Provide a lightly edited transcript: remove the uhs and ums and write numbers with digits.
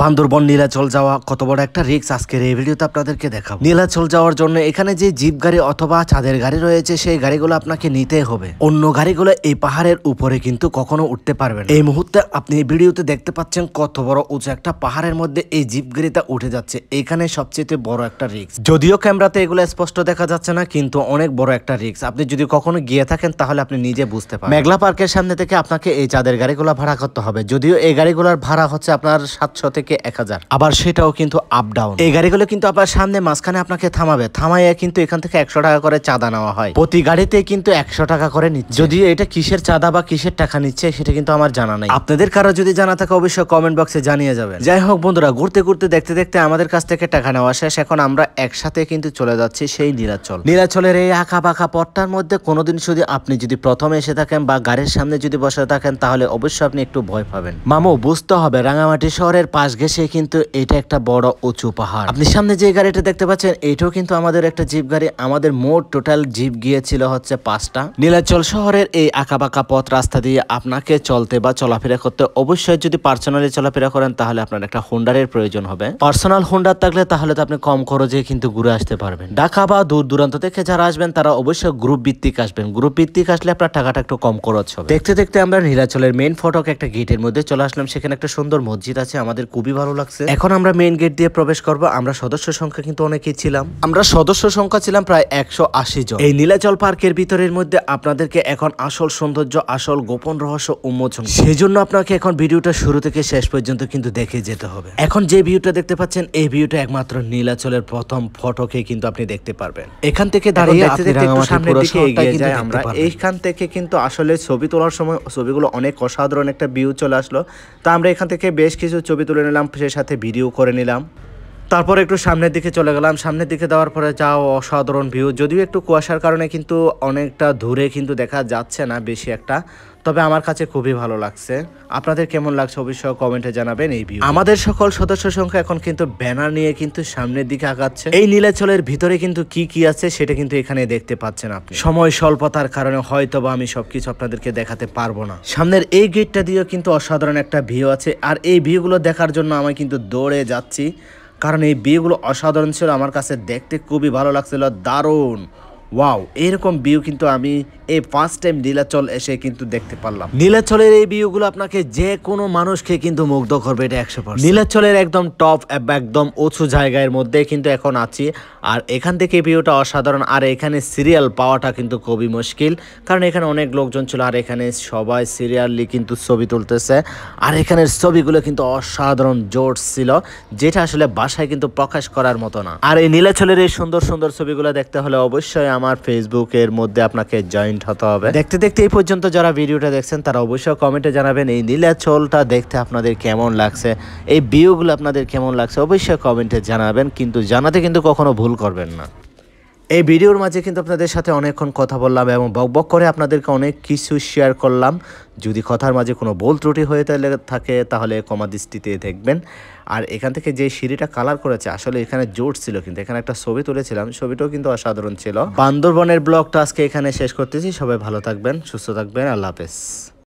বান্দরবন নীলাচল যাওয়া কত বড় একটা রিস্ক আজকের এই ভিডিওতে আপনাদেরকে দেখাবো। নীলাচল যাওয়ার জন্য এখানে যে জিপ গাড়ি অথবা ছাদের গাড়ি রয়েছে সেই গাড়িগুলো আপনাকে নিতে হবে। অন্য গাড়িগুলো এই পাহাড়ের উপরে কিন্তু কখনো উঠতে পারবেন। এই মুহূর্তে আপনি এই ভিডিওতে দেখতে পাচ্ছেন কত বড় উঁচু একটা পাহাড়ের মধ্যে এই জিপ গাড়িটা উঠে যাচ্ছে। এখানে সবচেয়ে বড় একটা রিস্ক, যদিও ক্যামেরাতে এগুলো স্পষ্ট দেখা যাচ্ছে না, কিন্তু অনেক বড় একটা রিস্ক। আপনি যদি কখনো গিয়ে থাকেন তাহলে আপনি নিজে বুঝতে পারবেন। মেঘলা পার্কের সামনে থেকে আপনাকে এই চাঁদের গাড়িগুলো ভাড়া করতে হবে, যদিও এই গাড়িগুলোর ভাড়া হচ্ছে আপনার 700 থেকে 1000, আবার সেটাও কিন্তু আপ ডাউন। এই গাড়িগুলো কিন্তু আপনার সামনে মাঝখানে আপনাকে থামাইয়া কিন্তু এখান থেকে 100 টাকা করে চাঁদা নেওয়া হয়। প্রতি গাড়িতে কিন্তু 100 টাকা করে নিচ্ছে। যদিও এটা কিসের চাঁদা বা কিসের টাকা নিচ্ছে সেটা কিন্তু আমার জানা নাই। আপনাদের কারো যদি জানা থাকে অবশ্যই কমেন্ট বক্সে জানিয়ে যাবেন। যাই হোক বন্ধুরা, ঘুরতে ঘুরতে দেখতে দেখতে আমাদের কাছ থেকে টাকা নেওয়া শেষ। এখন আমরা একসাথে কিন্তু চলে যাচ্ছি সেই নীলাচলের এই আঁকা বাঁকা পথটার মধ্যে। কোনোদিন শুধু আপনি যদি প্রথমে এসে থাকেন বা গাড়ির সামনে যদি বসে থাকেন তাহলে অবশ্যই আপনি একটু ভয় পাবেন। মামু বুঝতে হবে রাঙামাটি শহরের পাশ ঘেঁষে কিন্তু এটা একটা বড় উঁচু পাহাড়। আপনি সামনে যে গাড়িটা দেখতে পাচ্ছেন এটাও কিন্তু আমাদের একটা জিপ গাড়ি। আমাদের মোট টোটাল জিপ গিয়েছিল হচ্ছে 5টা। নীলাচল শহরের এই আঁকাবাঁকা পথ রাস্তা দিয়ে আপনাকে চলতে বা চলাফেরা করতে অবশ্যই যদি পার্সোনালি চলাফেরা করেন তাহলে আপনার একটা হোন্ডারের প্রয়োজন হবে। পার্সোনাল হোন্ডার থাকলে তাহলে তো আপনি কম খরচে কিন্তু ঘুরে আসতে পারবেন। ঢাকা বা দূর দূরান্ত থেকে যারা আসবেন তারা অবশ্যই গ্রুপ ভিত্তিক আসবেন। গ্রুপ ভিত্তিক আসলে আপনার টাকাটা একটু কম খরচ হবে। দেখতে দেখতে আমরা নীলাচলের মেইন ফটক একটা গেটের মধ্যে চলে আসলাম। সেখানে একটা সুন্দর মসজিদ আছে, আমাদের খুবই ভালো লাগছে। এখন আমরা মেইন গেট দিয়ে প্রবেশ করব। আমরা সদস্য সংখ্যা কিন্তু অনেকেই ছিলাম। আমরা সদস্য সংখ্যা ছিলাম প্রায় 180 জন। এই নীলাচল পার্কের ভিতরের মধ্যে আপনাদেরকে এখন আসল সৌন্দর্য, আসল গোপন রহস্য উন্মোচন, সেই জন্য আপনাকে এখন ভিডিওটা শুরু থেকে শেষ পর্যন্ত কিন্তু দেখে যেতে হবে। এখন যে ভিউটা দেখতে পাচ্ছেন এই ভিউটা একমাত্র নীলাচলের প্রথম ফটকে কিন্তু আপনি দেখতে পারবেন। এখান থেকে দাঁড়িয়ে দেখতে দেখতে একটু সামনের দিকে এগিয়ে যাই আমরা। এইখান থেকে কিন্তু আসলে ছবি তোলার সময় ছবিগুলো অনেক অসাধারণ একটা ভিউ চলে আসলো। তা আমরা এখান থেকে বেশ কিছু ছবি তুলে নিলাম, সেই সাথে ভিডিও করে নিলাম। তারপর একটু সামনের দিকে চলে গেলাম। সামনের দিকে যাওয়ার পরে যাও অসাধারণ ভিউ, যদিও একটু কুয়াশার কারণে কিন্তু অনেকটা দূরে কিন্তু দেখা যাচ্ছে না বেশি একটা, তবে আমার কাছে খুবই ভালো লাগছে। আপনাদের কেমন লাগছে অবশ্যই কমেন্টে জানাবেন। এই ভিউ আমাদের সকল সদস্য সংখ্যা এখন কিন্তু ব্যানার নিয়ে কিন্তু সামনের দিকে আগাচ্ছে। এই নীলাচলের ভিতরে কিন্তু কি কি আছে সেটা কিন্তু এখানে দেখতে পাচ্ছেন আপনি। সময় স্বল্পতার কারণে হয়তোবা আমি সবকিছু আপনাদেরকে দেখাতে পারবো না। সামনের এই গেটটা দিয়েও কিন্তু অসাধারণ একটা ভিউ আছে, আর এই ভিউগুলো দেখার জন্য আমি কিন্তু দৌড়ে যাচ্ছি, কারণ এই ভিউগুলো অসাধারণ ছিল। আমার কাছে দেখতে খুবই ভালো লাগছিল, দারুণ ওয়াও। এরকম ভিউ কিন্তু আমি এই ফার্স্ট টাইম নীলাচল এসে কিন্তু দেখতে পারলাম। নীলাচলের এই ভিউগুলো আপনাকে যে কোনো মানুষকে কিন্তু মুগ্ধ করবে, এটা 100%। নীলাচলের একদম টপ একদম উঁচু জায়গার মধ্যে কিন্তু এখন আছি, আর এখান থেকে ভিউটা অসাধারণ। আর এখানে সিরিয়াল পাওয়াটা কিন্তু খুবই মুশকিল, কারণ এখানে অনেক লোকজন ছিল, আর এখানে সবাই সিরিয়ালি কিন্তু ছবি তুলতেছে। আর এখানের ছবিগুলো কিন্তু অসাধারণ জোর ছিল, যেটা আসলে বাসায় কিন্তু প্রকাশ করার মতো না। আর এই নীলাচলের এই সুন্দর সুন্দর ছবিগুলো দেখতে হলে অবশ্যই আমার ফেসবুকের মধ্যে আপনাকে জয়েন্ট হতে হবে। দেখতে দেখতে এই পর্যন্ত যারা ভিডিওটা দেখছেন তারা অবশ্যই কমেন্টে জানাবেন এই নীলাচলটা দেখতে আপনাদের কেমন লাগছে, এই ভিউগুলো আপনাদের কেমন লাগছে অবশ্যই কমেন্টে জানাবেন, কিন্তু জানাতে কিন্তু কখনো ভুল করবেন না। এই ভিডিওর মাঝে কিন্তু আপনাদের সাথে অনেকক্ষণ কথা বললাম এবং বকবক করে আপনাদেরকে অনেক কিছু শেয়ার করলাম। যদি কথার মাঝে কোনো ভুল ত্রুটি হয়ে থাকে তাহলে ক্ষমা দৃষ্টিতে দেখবেন। আর এখান থেকে যে সিঁড়িটা কালার করেছে আসলে এখানে জোর ছিল, কিন্তু এখানে একটা ছবি তুলেছিলাম, ছবিটাও কিন্তু অসাধারণ ছিল। বান্দরবনের ব্লগটা আজকে এখানে শেষ করতেছি। সবাই ভালো থাকবেন, সুস্থ থাকবেন, আল্লাহ হাফেজ।